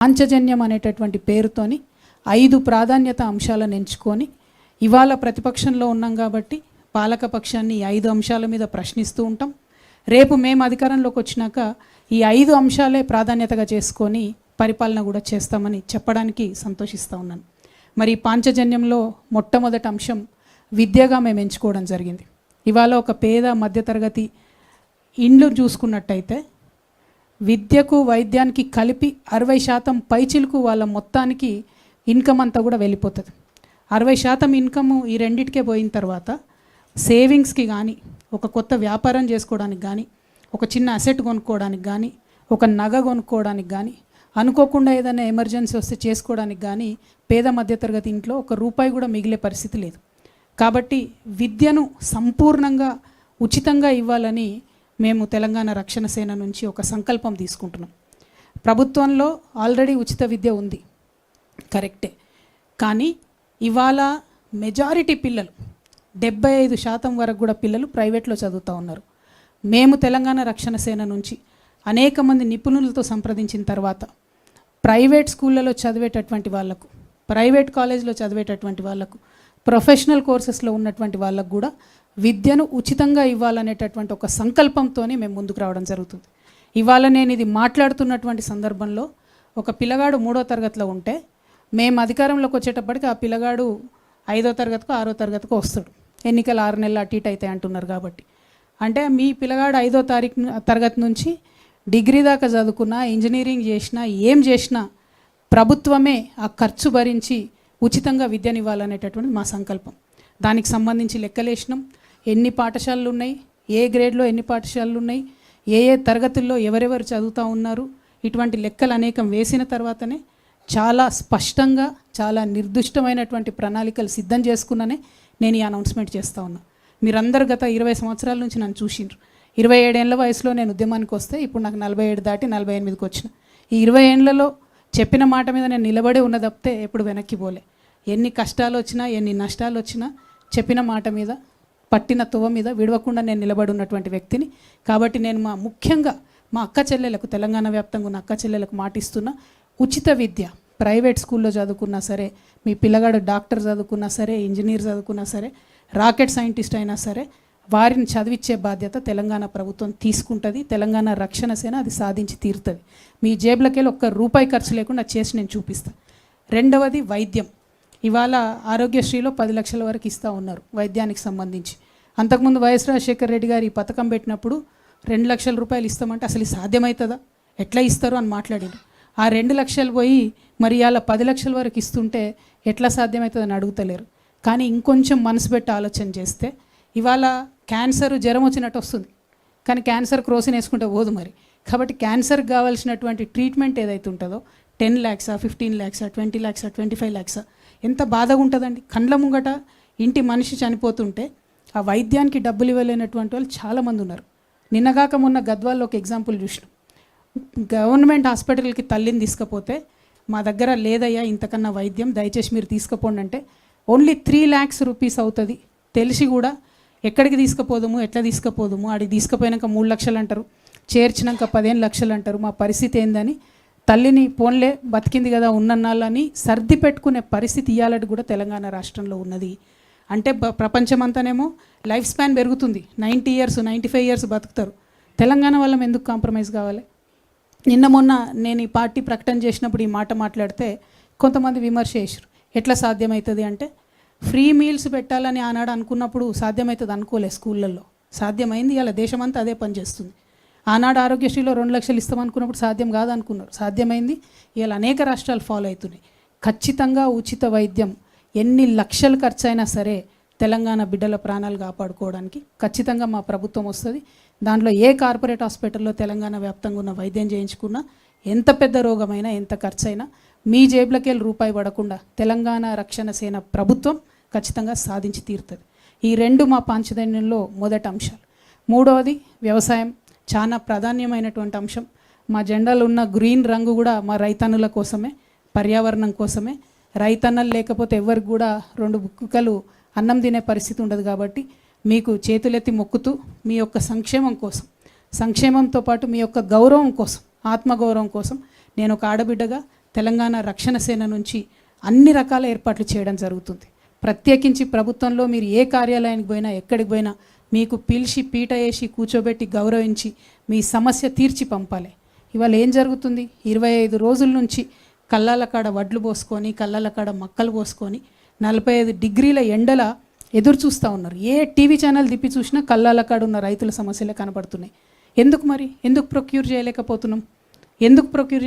పాంచజన్యం అనేటటువంటి పేరుతోని 5 ప్రాధాన్యత అంశాలను ఎంచుకొని ఇవాళ ప్రతిపక్షంలో ఉన్నాం కాబట్టి పాలకపక్షాన్ని 5 అంశాల మీద ప్రశ్నిస్తూ ఉంటాం. రేపు మేము అధికారంలోకి వచ్చినాక ఈ 5 అంశాలే ప్రాధాన్యతగా చేసుకొని పరిపాలన కూడా చేస్తామని చెప్పడానికి సంతోషిస్తూ ఉన్నాను. మరి పాంచజన్యంలో మొట్టమొదటి అంశం విద్యగా మేము ఎంచుకోవడం జరిగింది. ఇవాళ ఒక పేద మధ్యతరగతి ఇండ్లు చూసుకున్నట్టయితే విద్యకు వైద్యానికి కలిపి 60% పైచిలకు వాళ్ళ మొత్తానికి ఇన్కమ్ అంతా కూడా వెళ్ళిపోతుంది. 60% ఇన్కమ్ ఈ రెండిటికే పోయిన తర్వాత సేవింగ్స్కి కానీ, ఒక కొత్త వ్యాపారం చేసుకోవడానికి కానీ, ఒక చిన్న అసెట్ కొనుక్కోవడానికి కానీ, ఒక నగ కొనుక్కోవడానికి కానీ, అనుకోకుండా ఏదైనా ఎమర్జెన్సీ వస్తే చేసుకోవడానికి కానీ పేద మధ్యతరగతి ఇంట్లో ఒక రూపాయి కూడా మిగిలే పరిస్థితి లేదు. కాబట్టి విద్యను సంపూర్ణంగా ఉచితంగా ఇవ్వాలని మేము తెలంగాణ రక్షణ సేన నుంచి ఒక సంకల్పం తీసుకుంటున్నాం. ప్రభుత్వంలో ఆల్రెడీ ఉచిత విద్య ఉంది, కరెక్టే. కానీ ఇవాళ మెజారిటీ పిల్లలు 75% వరకు కూడా పిల్లలు ప్రైవేట్లో చదువుతూ ఉన్నారు. మేము తెలంగాణ రక్షణ సేన నుంచి అనేక మంది నిపుణులతో సంప్రదించిన తర్వాత ప్రైవేట్ స్కూళ్ళలో చదివేటటువంటి వాళ్ళకు, ప్రైవేట్ కాలేజ్లో చదివేటటువంటి వాళ్ళకు, ప్రొఫెషనల్ కోర్సెస్లో ఉన్నటువంటి వాళ్ళకు కూడా విద్యను ఉచితంగా ఇవ్వాలనేటటువంటి ఒక సంకల్పంతోనే మేము ముందుకు రావడం జరుగుతుంది. ఇవాళ నేను ఇది మాట్లాడుతున్నటువంటి సందర్భంలో ఒక పిల్లగాడు 3వ తరగతిలో ఉంటే మేము అధికారంలోకి వచ్చేటప్పటికి ఆ పిల్లగాడు 5వ తరగతికో 6వ తరగతికో వస్తాడు. ఎన్నికలు 6 నెలలు అటు ఇటు అవుతాయి అంటున్నారు కాబట్టి. అంటే మీ పిల్లగాడు 5వ తరగతి నుంచి డిగ్రీ దాకా చదువుకున్నా, ఇంజనీరింగ్ చేసినా, ఏం చేసినా ప్రభుత్వమే ఆ ఖర్చు భరించి ఉచితంగా విద్యనివ్వాలనేటటువంటి మా సంకల్పం. దానికి సంబంధించి లెక్కలేసినాం. ఎన్ని పాఠశాలలు ఉన్నాయి, ఏ గ్రేడ్లో ఎన్ని పాఠశాలలు ఉన్నాయి, ఏ తరగతుల్లో ఎవరెవరు చదువుతూ ఉన్నారు, ఇటువంటి లెక్కలు అనేకం వేసిన తర్వాతనే చాలా స్పష్టంగా, చాలా నిర్దిష్టమైనటువంటి ప్రణాళికలు సిద్ధం చేసుకున్ననే నేను ఈ అనౌన్స్మెంట్ చేస్తూ ఉన్నా. మీరందరూ గత 20 సంవత్సరాల నుంచి నన్ను చూసిండ్రు. 27 ఏళ్ల వయసులో నేను ఉద్యమానికి వస్తే ఇప్పుడు నాకు 47 దాటి 48కి వచ్చిన. ఈ 20 ఏళ్లలో చెప్పిన మాట మీద నేను నిలబడే ఉన్న తప్పితే ఎప్పుడు వెనక్కి పోలే. ఎన్ని కష్టాలు వచ్చినా, ఎన్ని నష్టాలు వచ్చినా చెప్పిన మాట మీద, పట్టిన తువ్వ మీద విడవకుండా నేను నిలబడి ఉన్నటువంటి వ్యక్తిని. కాబట్టి నేను ముఖ్యంగా మా అక్క చెల్లెలకు, తెలంగాణ వ్యాప్తంగా ఉన్న అక్క చెల్లెలకు మాటిస్తున్నా, ఉచిత విద్య ప్రైవేట్ స్కూల్లో చదువుకున్నా సరే, మీ పిల్లగాడు డాక్టర్ చదువుకున్నా సరే, ఇంజనీర్ చదువుకున్నా సరే, రాకెట్ సైంటిస్ట్ అయినా సరే, వారిని చదివించే బాధ్యత తెలంగాణ ప్రభుత్వం తీసుకుంటుంది. తెలంగాణ రక్షణ సేన అది సాధించి తీరుతుంది. మీ జేబులకెళ్ళి ఒక్క రూపాయి ఖర్చు లేకుండా చేసి నేను చూపిస్తాను. రెండవది వైద్యం. ఇవాళ ఆరోగ్యశ్రీలో 10 లక్షల వరకు ఇస్తూ ఉన్నారు వైద్యానికి సంబంధించి. అంతకుముందు వైఎస్ రాజశేఖర రెడ్డి గారు ఈ పథకం పెట్టినప్పుడు 2 లక్షల రూపాయలు ఇస్తామంటే అసలు సాధ్యమవుతుందా, ఎట్లా ఇస్తారు అని మాట్లాడారు. ఆ 2 లక్షలు పోయి మరి ఇలా 10 లక్షల వరకు ఇస్తుంటే ఎట్లా సాధ్యమవుతుందని అడుగుతలేరు. కానీ ఇంకొంచెం మనసు పెట్టి ఆలోచన చేస్తే ఇవాళ క్యాన్సర్ జ్వరం వచ్చినట్టు వస్తుంది, కానీ క్యాన్సర్ క్రోసిన్ వేసుకుంటే పోదు మరి. కాబట్టి క్యాన్సర్కి కావాల్సినటువంటి ట్రీట్మెంట్ ఏదైతే ఉంటుందో 10 lakhs, 15 lakhs, 20 lakhs, 25 lakhs ఎంత బాధగా ఉంటుందండి. కండ్ల ముంగట ఇంటి మనిషి చనిపోతుంటే ఆ వైద్యానికి డబ్బులు ఇవ్వలేనటువంటి వాళ్ళు చాలామంది ఉన్నారు. నిన్నగాక మొన్న గద్వాల్లో ఒక ఎగ్జాంపుల్ చూసినాం. గవర్నమెంట్ హాస్పిటల్కి తల్లిని తీసుకపోతే మా దగ్గర లేదయ్యా ఇంతకన్నా వైద్యం, దయచేసి మీరు తీసుకుపోండి అంటే ఓన్లీ 3 lakhs rupees అవుతుంది. తెలిసి కూడా ఎక్కడికి తీసుకుపోదాము, ఎట్లా తీసుకుపోదాము, ఆడికి తీసుకుపోయినాక 3 లక్షలు అంటారు, చేర్చినాక 15 లక్షలు అంటారు. మా పరిస్థితి ఏందని తల్లిని పోన్లే బతికింది కదా ఉన్నన్నాళ్ళని సర్ది పెట్టుకునే పరిస్థితి ఇవ్వాలని కూడా తెలంగాణ రాష్ట్రంలో ఉన్నది. అంటే ప్రపంచమంతానేమో లైఫ్ స్పాన్ పెరుగుతుంది, 90 years 95 years బతుకుతారు. తెలంగాణ వాళ్ళం ఎందుకు కాంప్రమైజ్ కావాలి? నిన్న మొన్న నేను ఈ పార్టీ ప్రకటన చేసినప్పుడు ఈ మాట మాట్లాడితే కొంతమంది విమర్శ చేశారు. ఎట్లా సాధ్యమవుతుంది అంటే, ఫ్రీ మీల్స్ పెట్టాలని ఆనాడు అనుకున్నప్పుడు సాధ్యమవుతుంది అనుకోలే. స్కూళ్ళల్లో సాధ్యమైంది. ఇలా దేశమంతా అదే పనిచేస్తుంది. ఆనాడు ఆరోగ్యశ్రీలో 2 లక్షలు ఇస్తామనుకున్నప్పుడు సాధ్యం కాదనుకున్నారు, సాధ్యమైంది. ఇలా అనేక రాష్ట్రాలు ఫాలో అవుతున్నాయి. ఖచ్చితంగా ఉచిత వైద్యం ఎన్ని లక్షలు ఖర్చు అయినా సరే తెలంగాణ బిడ్డల ప్రాణాలు కాపాడుకోవడానికి ఖచ్చితంగా మా ప్రభుత్వం వస్తుంది. దాంట్లో ఏ కార్పొరేట్ హాస్పిటల్లో తెలంగాణ వ్యాప్తంగా ఉన్న వైద్యం చేయించుకున్నా, ఎంత పెద్ద రోగమైనా, ఎంత ఖర్చు అయినా మీ జేబులకెళ్ళి రూపాయి పడకుండా తెలంగాణ రక్షణ సేన ప్రభుత్వం ఖచ్చితంగా సాధించి తీరుతుంది. ఈ 2 మా పాంచజన్యంలో మొదటి అంశాలు. మూడవది వ్యవసాయం, చాలా ప్రాధాన్యమైనటువంటి అంశం. మా జెండాలో ఉన్న గ్రీన్ రంగు కూడా మా రైతన్నుల కోసమే, పర్యావరణం కోసమే. రైతన్నలు లేకపోతే ఎవరికి కూడా 2 బుక్కలు అన్నం తినే పరిస్థితి ఉండదు. కాబట్టి మీకు చేతులెత్తి మొక్కుతూ మీ యొక్క సంక్షేమం కోసం, సంక్షేమంతో పాటు మీ యొక్క గౌరవం కోసం, ఆత్మగౌరవం కోసం నేను ఒక ఆడబిడ్డగా తెలంగాణ రక్షణ సేన నుంచి అన్ని రకాల ఏర్పాట్లు చేయడం జరుగుతుంది. ప్రత్యేకించి ప్రభుత్వంలో మీరు ఏ కార్యాలయానికి పోయినా ఎక్కడికి పోయినా మీకు పిలిచి పీట వేసి కూర్చోబెట్టి గౌరవించి మీ సమస్య తీర్చి పంపాలి. ఇవాళ ఏం జరుగుతుంది? 25 రోజుల నుంచి కళ్ళాల కాడ వడ్లు పోసుకొని కళ్ళాల కాడ మక్కలు పోసుకొని 45 డిగ్రీల ఎండల ఎదురు చూస్తూ ఉన్నారు. ఏ టీవీ ఛానల్ తిప్పి చూసినా కళ్ళాల కాడ ఉన్న రైతుల సమస్యలే కనబడుతున్నాయి. ఎందుకు మరి? ఎందుకు ప్రొక్యూర్ చేయలేకపోతున్నాం? ఎందుకు ప్రొక్యూర్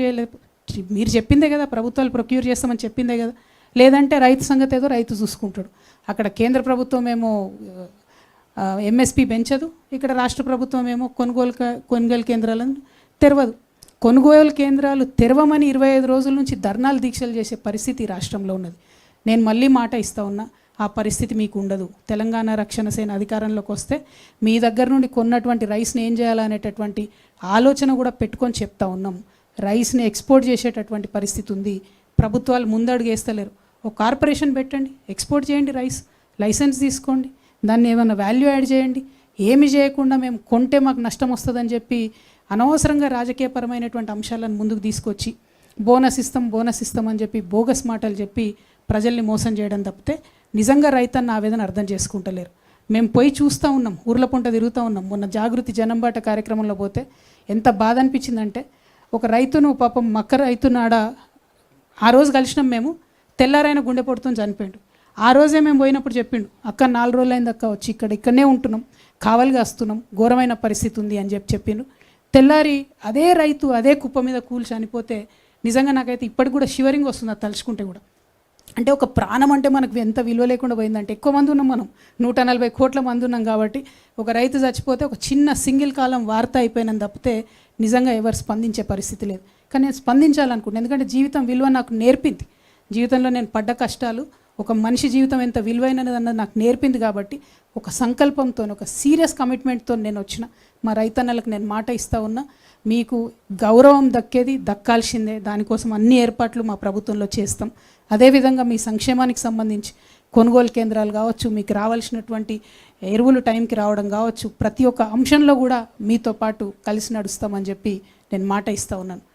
మీరు చెప్పిందే కదా, ప్రభుత్వాలు ప్రొక్యూర్ చేస్తామని చెప్పిందే కదా. లేదంటే రైతు సంగతి ఏదో రైతు చూసుకుంటాడు. అక్కడ కేంద్ర ప్రభుత్వం ఏమో ఎంఎస్పి పెంచదు, ఇక్కడ రాష్ట్ర ప్రభుత్వం ఏమో కొనుగోలు కేంద్రాలను తెరవదు. కొనుగోలు కేంద్రాలు తెరవమని 25 రోజుల నుంచి ధర్నాలు దీక్షలు చేసే పరిస్థితి రాష్ట్రంలో ఉన్నది. నేను మళ్ళీ మాట ఇస్తా ఉన్నా, ఆ పరిస్థితి మీకు ఉండదు. తెలంగాణ రక్షణ సేన అధికారంలోకి వస్తే మీ దగ్గర నుండి కొన్నటువంటి రైస్ని ఏం చేయాలనేటటువంటి ఆలోచన కూడా పెట్టుకొని చెప్తా ఉన్నాం. రైస్ని ఎక్స్పోర్ట్ చేసేటటువంటి పరిస్థితి ఉంది. ప్రభుత్వాలు ముందడుగు వేస్తలేరు. ఒక కార్పొరేషన్ పెట్టండి, ఎక్స్పోర్ట్ చేయండి, లైసెన్స్ తీసుకోండి, దాన్ని ఏమైనా వాల్యూ యాడ్ చేయండి. ఏమి చేయకుండా మేము కొంటే మాకు నష్టం వస్తుందని చెప్పి అనవసరంగా రాజకీయపరమైనటువంటి అంశాలను ముందుకు తీసుకొచ్చి బోనస్ ఇస్తాం అని చెప్పి బోగస్ మాటలు చెప్పి ప్రజల్ని మోసం చేయడం తప్పితే నిజంగా రైతన్న ఆవేదన అర్థం చేసుకుంటలేరు. మేము పోయి చూస్తూ ఉన్నాం, ఊర్ల పుంట తిరుగుతూ ఉన్నాం. మొన్న జాగృతి జనంబాట కార్యక్రమంలో పోతే ఎంత బాధ అనిపించిందంటే, ఒక రైతును పాపం మక్క రైతునాడ ఆ రోజు కలిసినాం మేము, తెల్లారైన గుండెపోటుతో చనిపోయిండు. ఆ రోజే మేము పోయినప్పుడు చెప్పిండు, అక్క 4 రోజులు అయింది అక్క వచ్చి ఇక్కడనే ఉంటున్నాం, కావలిగా వస్తున్నాం, ఘోరమైన పరిస్థితి ఉంది అని చెప్పిండు. తెల్లారి అదే రైతు అదే కుప్ప మీద కూలి చనిపోతే నిజంగా నాకైతే ఇప్పటికి కూడా షివరింగ్ వస్తుంది అది తలుచుకుంటే కూడా. అంటే ఒక ప్రాణం అంటే మనకు ఎంత విలువ లేకుండా పోయిందంటే, ఎక్కువ మంది ఉన్నాం మనం, 140 కోట్ల మంది ఉన్నాం కాబట్టి ఒక రైతు చచ్చిపోతే ఒక చిన్న సింగిల్ కాలం వార్త అయిపోయినని తప్పితే నిజంగా ఎవరు స్పందించే పరిస్థితి లేదు. కానీ నేను స్పందించాలనుకుంటున్నాను, ఎందుకంటే జీవితం విలువ నాకు నేర్పింది. జీవితంలో నేను పడ్డ కష్టాలు, ఒక మనిషి జీవితం ఎంత విలువైనది అన్నది నాకు నేర్పింది. కాబట్టి ఒక సంకల్పంతో, ఒక సీరియస్ కమిట్మెంట్తో నేను వచ్చిన మా రైతన్నలకు నేను మాట ఇస్తూ ఉన్నా, మీకు గౌరవం దక్కాల్సిందే. దానికోసం అన్ని ఏర్పాట్లు మా ప్రభుత్వంలో చేస్తాం. అదేవిధంగా మీ సంక్షేమానికి సంబంధించి కొనుగోలు కేంద్రాలు కావచ్చు, మీకు రావాల్సినటువంటి ఎరువులు టైంకి రావడం కావచ్చు, ప్రతి ఒక్క అంశంలో కూడా మీతో పాటు కలిసి నడుస్తామని చెప్పి నేను మాట ఇస్తూ ఉన్నాను.